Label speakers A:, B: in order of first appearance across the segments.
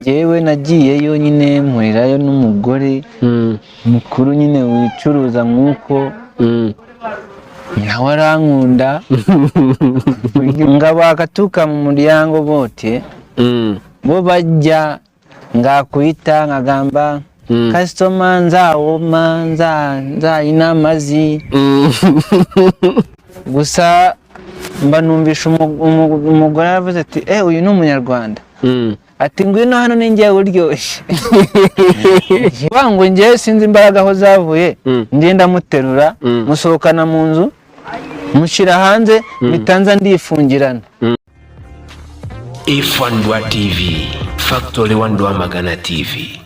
A: Yewe nagiyeyo nyine mpurirayo n'umugore mukuru nyine wicuruza nk'uko nawe arankunda ngabakatuka mu muryango bote bo bajya ngakwita nkagamba customer nzawoma nzayina amazi gusa mba numvisha umugore aravuze ati uyu ni umunyarwanda ati ngwino hano ninjye uryoshye wangu njye sinzi imbaraga aho zavuye ngenda muterura musohokana mu nzu mushira hanze bitanza ndifungirana.
B: Ifandwa TV Factory Rwamagana TV.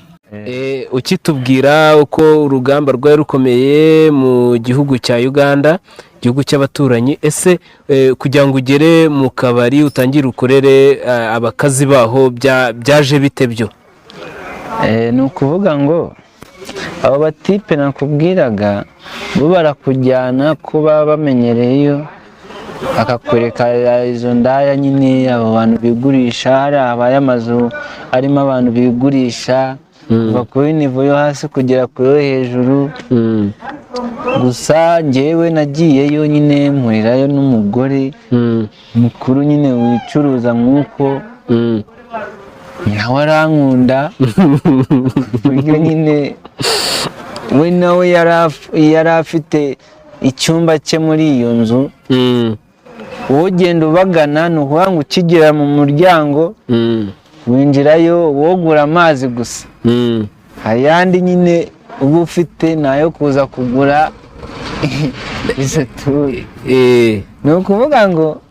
C: Ukitubwira uko urugamba rwari rukomeye mu gihugu cya Uganda, igihugu cy'abaturanyi, ese kugira ngo ugere mu kabari utangire ukorere abakazi baho byaje bite byo?
A: Ni ukuvuga ngo abo batipe nakubwiraga bo barakujyana kuba bamenyereyeyo akakwereka izo ndaya nyine abo bantu bigurisha, hari abaye amazu arimo abantu bigurisha kuva kuri nivo yo hasi kugera kuri yo hejuru. Gusa njyewe nagiyeyo nyine mpurirayo n'umugore mukuru nyine wicuruza nk'uko nawe arankunda buryo nyine we nawe yari afite icyumba cye muri iyo nzu. Wowe ugenda ubagana ni ukuvuga ngo ukigera mu muryango winjirayo wogura amazi gusa, ayandi nyine uba ufite nayo kuza kugura isatuye. Ni ukuvuga ngo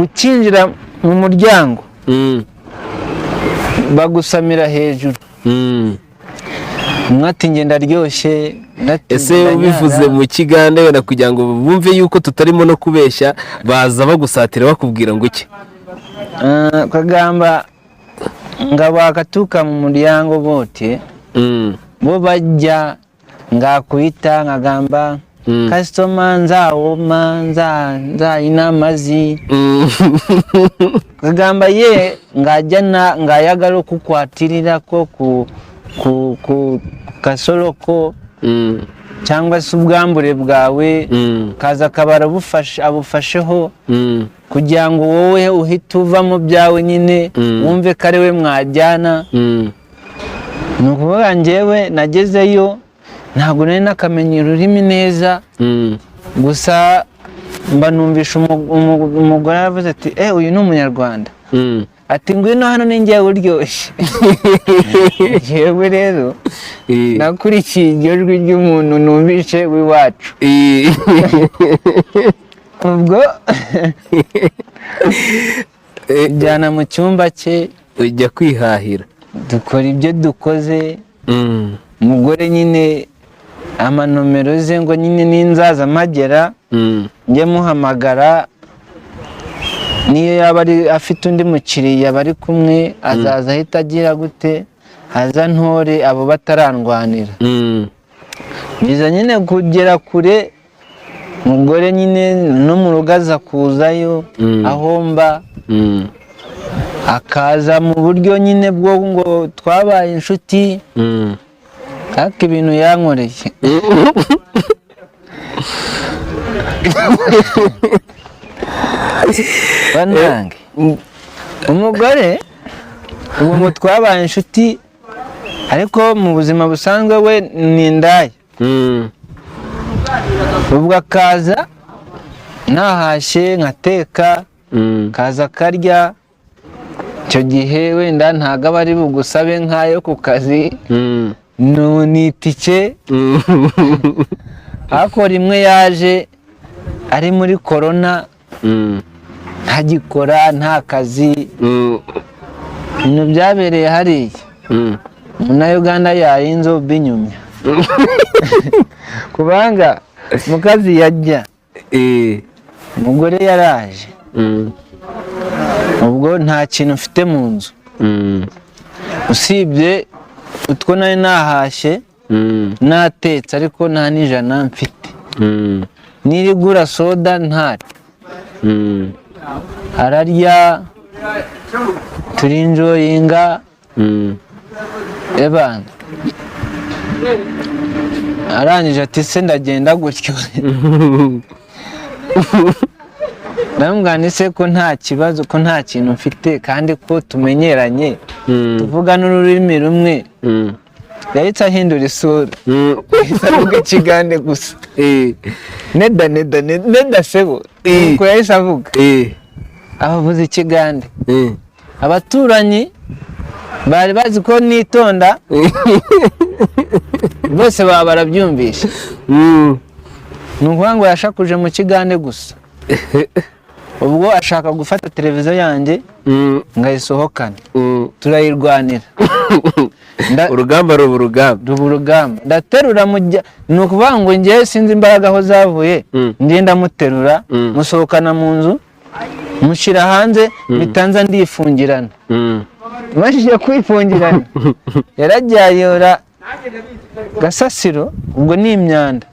A: ukinjira mu muryango bagusamira hejuru mwati ngenda ryoshye.
C: Ese ubivuze mu Kiganda wenda kugira ngo bumve yuko tutarimo no kubeshya, baza bagusatira bakubwira ngo iki?
A: Kagamba ngabakatuka mu muryango bote bo bajya ngakwita nkagamba customer nzawoma nzayina amazi kagamba ye ngajyana ngayagaro kukwatirira ko ku kasoroko cyangwa se ubwambure bwawe kaza kabara abufasheho kugira ngo wowe uhite uva mu byawe nyine wumve ko ari we mwajyana. Ni ukuvuga njyewe nagezeyo ntabwo nari nakamenya ururimi neza, gusa mba numvisha umugore aravuze ati uyu ni umunyarwanda ati ngwino hano ninjye uryoshye. Yewe rero nakurikiye iryo jwi ry'umuntu numvishe w'iwacu. Ubwo jyana mu cyumba cye
C: ujya kwihahira,
A: dukora ibyo dukoze. Umugore nyine amanomero ze ngo nyine ninzaza magera njye muhamagara, niyo yaba ari afite undi mukiriya bari kumwe azaza ahita agira gute aza ntore abo batarandwanira. Biza nyine kugera kure, umugore nyine no mu rugo aza kuzayo aho mba, akaza mu buryo nyine bwo ngo twabaye inshuti, ariko ibintu yankoreye banange. Umugore ubu twabaye inshuti, ariko mu buzima busanzwe we ni indaya. Ubwo akaza nahashye nkateka, kaza karya, icyo gihe wenda ntago aba ari bugusabe nk'ayo ku kazi, ni itike. Ariko rimwe yaje ari muri korona ntagikora nta kazi, ibintu byabereye hariya na Uganda yarinze binyumya kubanga mu kazi yajya umugore yaraje, ubwo nta kintu mfite mu nzu usibye utwo nari nahashye natetse, ariko nta n'ijana mfite. Nirigura soda ntari ararya turinjoyinga ebana arangije ati se ndagenda gutyo ndamubwira se ko nta kibazo, ko nta kintu mfite kandi ko tumenyeranye tuvuga n'ururimi rumwe. Yahise ahindura isura avuga ikigande gusa neda sebo uko yahise avuga avuze ikigande. Abaturanyi bari bazi ko nitonda bose baba barabyumvisha. Ni ukuvuga ngo yashakuje mu kigande gusa. Ubwo ashaka gufata televiziyo yanjye ngayisohokana turayirwanira.
C: Urugamba ruba urugamba
A: ndaterura mujya, ni ukuvuga ngo njye sinzi imbaraga aho zavuye, ngenda muterura musohokana mu nzu mushyira hanze bitanza ndifungirana. Mashije kwifungirana yarajyayora gasasiro, ubwo ni imyanda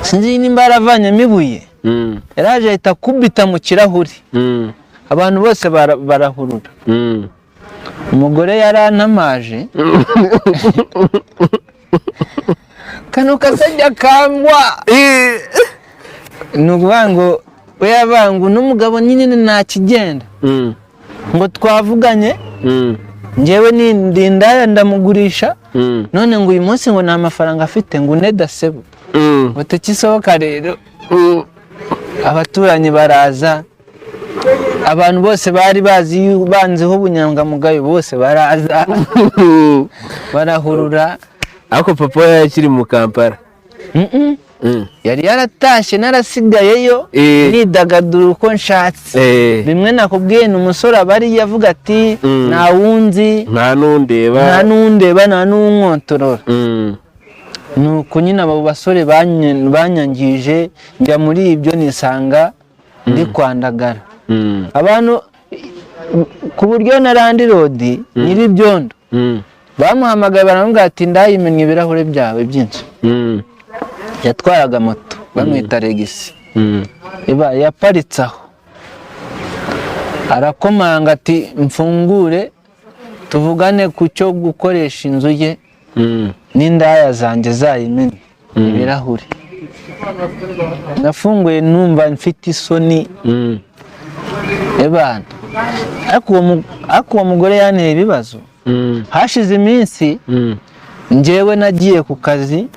A: sinzi nimba yaravanyemo ibuye, yaraje ahita kubita mu kirahuri abantu bose barahurura. Umugore yarantamaje kano kasajya kangwa. Ni ukuvuga ngo we yabangu n'umugabo nyine nta kigenda ngo twavuganye njyewe ndindaya ndamugurisha none ngo uyu munsi ngo nta mafaranga afite ngo uneda sebo batakisohoka. Rero abaturanyi baraza, abantu bose bari banziho ubunyangamugayo bose baraza barahurura.
C: Ariko papa yakiri mu Kampala
A: yari yaratashye narasigayeyo nidagadura uko nshatse. Bimwe nakubwiye ni umusore abari yavuga ati nta wunzi
C: nta nundeba nta n'umwontorora. Nuko nyine abo basore banyangije njya muri ibyo nisanga ndi kwandagara. Abantu ku buryo na landirodi nyiri ibyondo bamuhamagaye baramubwira ati ndayimennye ibirahure byawe byinshi. Yatwaraga moto bamwita Regisi, yaparitse aho arakomanga ati mfungure tuvugane ku cyo gukoresha inzu ye n'indaya zanjye zayimennye ibirahure. Nafunguye numva mfite isoni ebana. Ariko uwo mugore yanteye ibibazo. Hashize iminsi njyewe nagiye ku kazi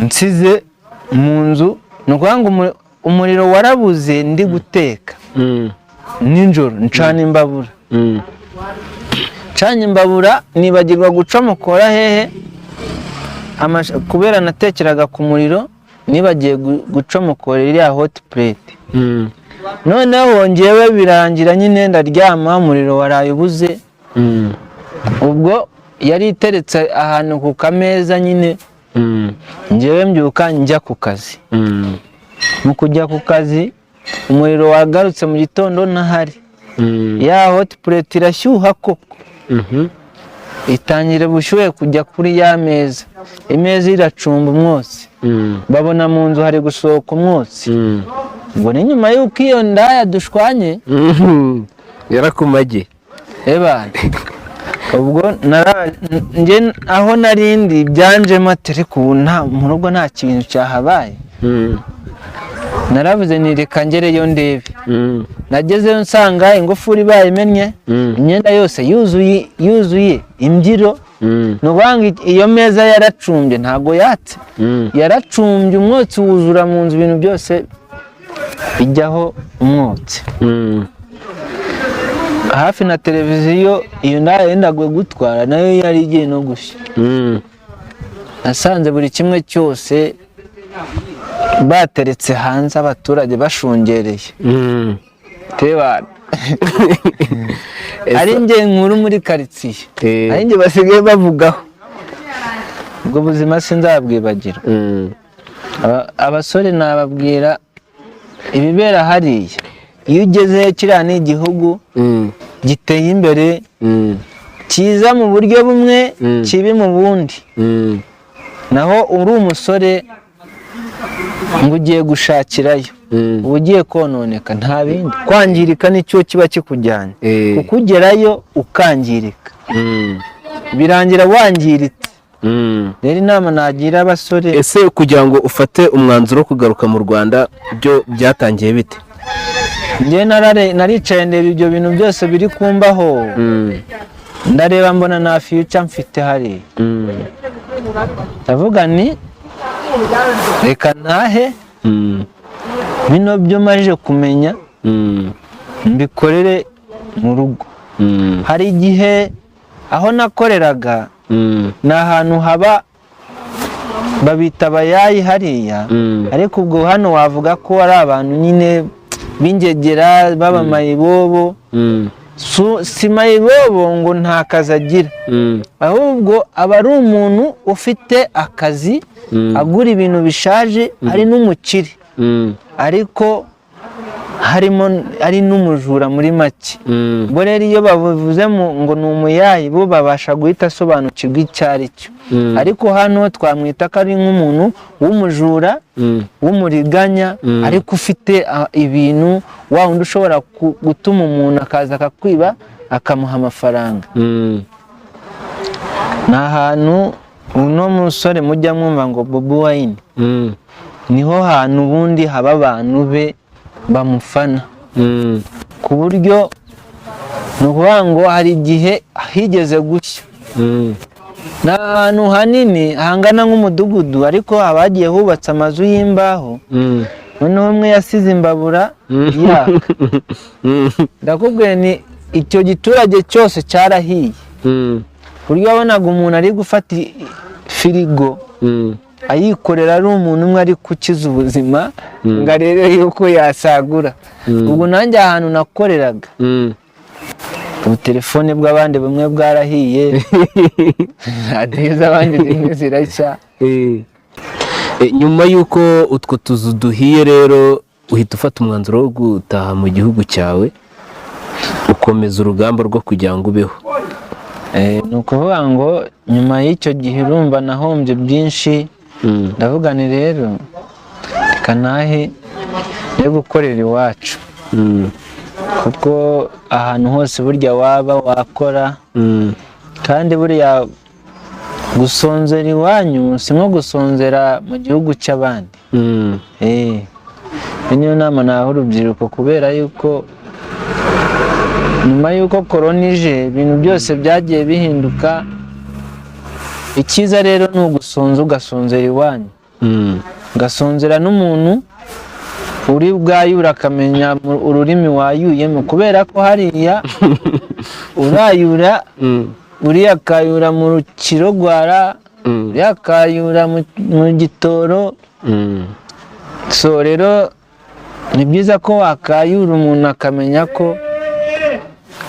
C: nsize mu nzu, ni ukuvuga ngo umuriro warabuze ndi guteka nijoro ncana imbabura nibagirwa gucomokora hehe kubera natekeraga ku muriro nibagiye gucomokora iriya hot plate. Noneho njyewe birangira nyine ndaryama umuriro waraye ubuze. Ubwo yari iteretse ahantu ku kameza nyine njyewe mbyuka njya ku kazi. Mu kujya ku kazi umuriro wagarutse mu gitondo ntahari. Ya hot plate irashyuha koko itangira bushyuhe kujya kuri ya meza. Imeza iracumba umwotsi, babona mu nzu hari gusohoka umwotsi. Ngo ni nyuma y'uko iyo ndaya dushwanye yarakumage
A: ebana. Ubwo nje aho narindi byanjemo ati ku mu rugo nta kintu cyahabaye. Naravuze nireka ngereyo ndebe. Nagezeyo nsanga ingufuri bayimennye, imyenda yose yuzuye imbyiro. Nubanga iyo meza yaracumbye ntago yatse, yaracumbye umwotsi wuzura mu nzu, ibintu byose bijyaho umwotsi. Hafi na televiziyo iyo ndaya yendaga gutwara nayo yari igiye no gushya. Nasanze buri kimwe cyose bateretse hanze abaturage bashungereye. Tebana ari njye nkuru muri karitsiye, ari njye basigaye bavugaho. Ubwo buzima sinzabwibagira. Abasore nababwira ibibera hariya, iyo ugezeyo kiriya ni igihugu giteye imbere, cyiza mu buryo bumwe, kibi mu bundi. Naho uri umusore ngo ugiye gushakirayo ugiye kononeka nta bindi, kwangirika nicyo kiba kikujyanye, kukugerayo ukangirika birangira wangiritse. Rero inama nagira abasore,
C: ese kugira ngo ufate umwanzuro wo kugaruka mu Rwanda byo byatangiye bite?
A: njye naricaye ndeba ibyo bintu byose biri kumbaho, ndareba mbona nta future mfite hari, ndavuga ni reka ntahe bino byo maje kumenya mbikorere mu rugo. Hari igihe aho nakoreraga ni ahantu haba babita abayayi hariya, ariko ubwo hano wavuga ko ari abantu nyine b'ingegera baba mayibobo. Si mayibobo ngo nta kazi agira, ahubwo aba ari umuntu ufite akazi, agura ibintu bishaje, ari n'umukire, ariko harimo ari n'umujura muri make. Bo rero iyo bavuze ngo ni umuyayi, bo babasha guhita asobanukirwa icyo ari cyo. Ariko hano twamwita ko ari nk'umuntu w'umujura, w'umuriganya, ariko ufite ibintu, wa wundi ushobora gutuma umuntu akaza akakwiba akamuha amafaranga. Ni ahantu uno musore mujya mwumva ngo Bobi Wine, niho hantu ubundi haba abantu be bamufana, ku buryo ni ukuvuga ngo hari igihe higeze gushya. Ni ahantu hanini hangana nk'umudugudu, ariko haba hagiye hubatse amazu y'imbaho, noneho umwe yasize imbabura yaka. Ndakubwiye ni icyo giturage cyose cyarahiye, ku buryo wabonaga umuntu ari gufata firigo ayikorera ari umuntu umwe ari gukiza ubuzima ngo arebe yuko yasagura. Ubwo nanjye ahantu nakoreraga ubutelefone bw'abandi bumwe bwarahiye, radiyo z'abandi zimwe zirashya.
C: Nyuma y'uko utwo tuzu duhiye rero uhita ufata umwanzuro wo gutaha mu gihugu cyawe, ukomeza urugamba rwo kugira ngo ubeho.
A: Ni ukuvuga ngo nyuma y'icyo gihe urumva nahombye byinshi, ndavuga ni rero reka nahe yo gukorera iwacu, kuko ahantu hose burya waba wakora, kandi burya gusonzera iwanyu si nko gusonzera mu gihugu cy'abandi. Niyo nama naho urubyiruko, kubera yuko nyuma y'uko korona ije ibintu byose byagiye bihinduka. Icyiza rero ni ugusonza, ugasonzera iwanyu, ugasonzera n'umuntu uri bwayura akamenya ururimi wayuyemo, kubera ko hariya urayura, uriya akayura mu kirogwara, uriya akayura mu gitoro. So rero ni byiza ko wakayura umuntu akamenya ko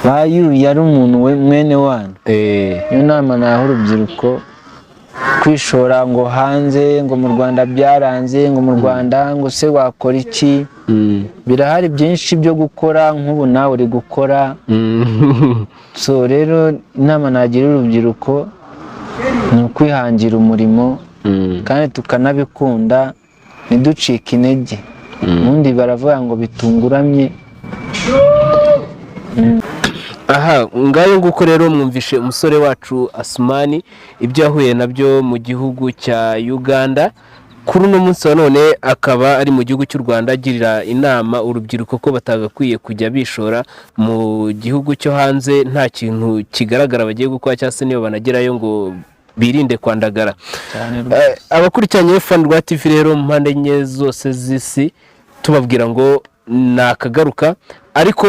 A: bayuye ari umuntu mwene wanyu. Niyo nama naho urubyiruko, kwishora ngo hanze, ngo mu Rwanda byaranze, ngo mu Rwanda ngo se wakora iki. Birahari byinshi byo gukora, nk'ubu nawe uri gukora. So rero inama nagira urubyiruko ni ukwihangira umurimo, kandi tukanabikunda, ntiducike intege. Ubundi baravuga ngo bitunguramye.
C: Aha, ngayo nguko rero mwumvishe umusore wacu Assouman ibyo yahuye nabyo mu gihugu cya Uganda. Kuri uno munsi wa none akaba ari mu gihugu cy'u Rwanda, agirira inama urubyiruko ko batagakwiye kujya bishora mu gihugu cyo hanze nta kintu kigaragara bagiye gukora, cyangwa se niyo banagerayo ngo birinde kwandagara. Abakurikiranye Rwa TV rero mu mpande enye zose z'isi, tubabwira ngo nakagaruka, ariko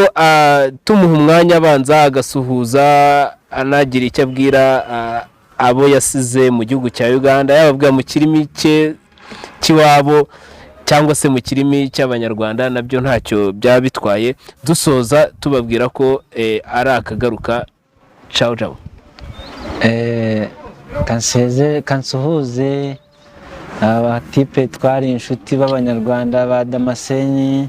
C: tumuha umwanya abanza agasuhuza, anagira icyo abwira abo yasize mu gihugu cya Uganda, yababwira mu kirimi cye cy'iwabo cyangwa se mu kirimi cy'abanyarwanda, nabyo ntacyo byaba bitwaye. Dusoza tubabwira ko ari akagaruka. Ciao ciao.
A: Kansuhuze abatipe twari inshuti b'abanyarwanda ba Damascene,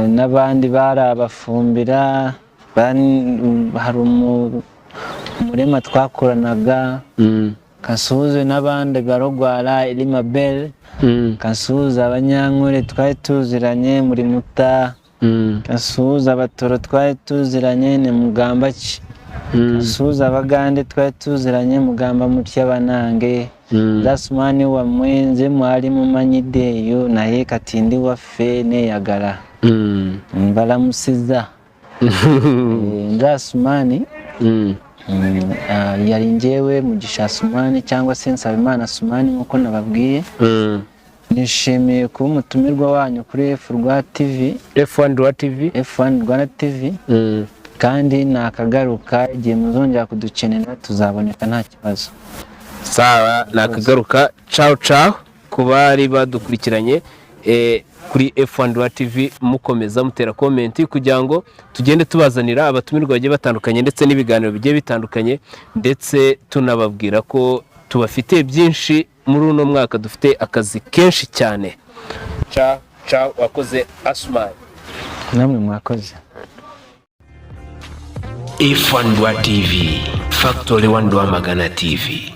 A: n'abandi bari abafumbira, hari umurema twakoranaga. Kansuhuze n'abandi barogwara Elimabel, kansuhuza abanyankore twari tuziranye muri muta, kansuhuza abatoro twari tuziranye ni mugamba ki, kansuhuza abagande twari tuziranye mugamba mutya banange, assouman wa mwenze mwari mumanyideyo naye katindi waffe neyagala mbalamusiza. Assouman yari njyewe Mugisha Assouman cyangwa se Nsabimana Assouman nkuko nababwiye. Nishimiye kuba umutumirwa wanyu kuri F1 TV, F1 Rwanda TV, kandi nakagaruka igihe muzongera kudukenera tuzaboneka nta kibazo.
C: Sawa, nakagaruka. Ciao ciao kubari badukurikiranye kuri F1 Rwanda TV, mukomeza mutera comment kugira ngo tugende tubazanira abatumirwa bagiye batandukanye ndetse n'ibiganiro bigiye bitandukanye, ndetse tunababwira ko tubafite byinshi muri uno mwaka, dufite akazi kenshi cyane. Ciao ciao, wakoze Assouman.
A: Namwe mwakoze.
B: F1 TV, Factory 1 Rwamagana TV.